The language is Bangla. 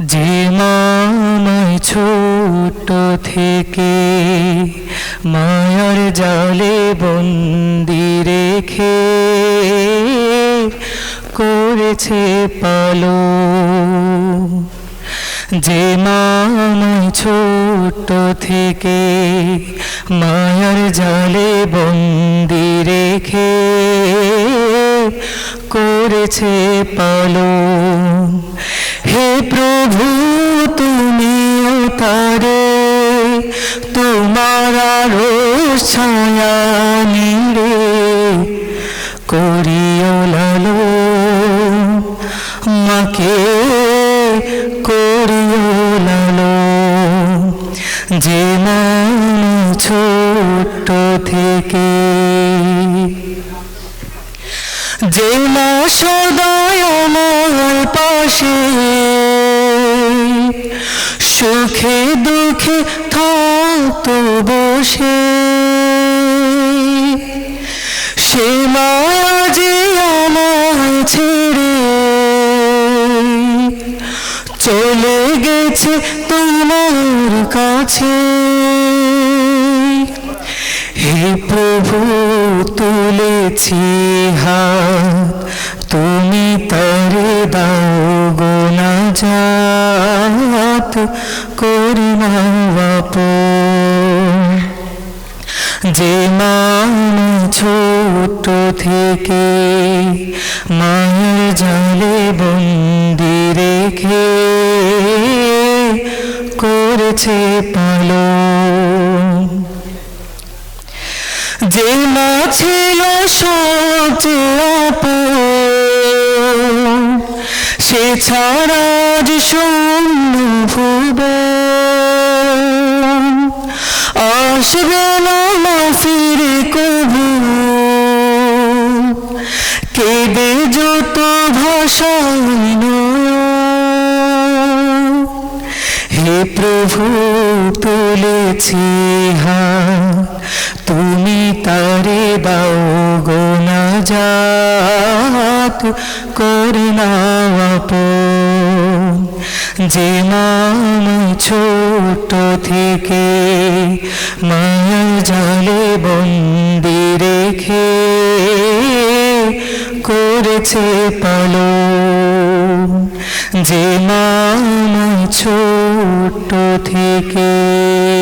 যে মামায় ছোট থেকে মায়ার জালে বন্দি রেখে করেছে পালন। যে মামায় ছোট থেকে মায়ার জালে বন্দি রেখে করেছে পালন। হে প্রভু তুমিও তারে তোমার আরশ ছায়া নিরে করিও লালন। মাকে করিও লালন। যে মন ছোট থেকে, যে মা সদায় আমার পাশে সুখে দুঃখে থাকতো বসে, সে মায়া যে আমায় ছেড়ে চলে গেছে তোমার কাছে। হে প্রভু তুলেছি হাত, তুমি তারে দাও গো নাজাত, করি নাও আপন। যে মা ছোট থেকে মায়ের জালে বন্দি রেখে করেছে পালন। যে মা ছিল সবচেয়ে আপন, সে ছাড়া যে শূন্য ভুবন। আসবে না মা ফিরে কবু, কেঁদে যত ভাষায় নয়ন। হে প্রভু তুলেছি হাত, তুমি তারে দাও গো নাজাত, করে নাও আপন। যে মামা ছোট থেকে মায়ার জালে বন্দি রেখে করেছে পালন। যে মামা ছোট থেকে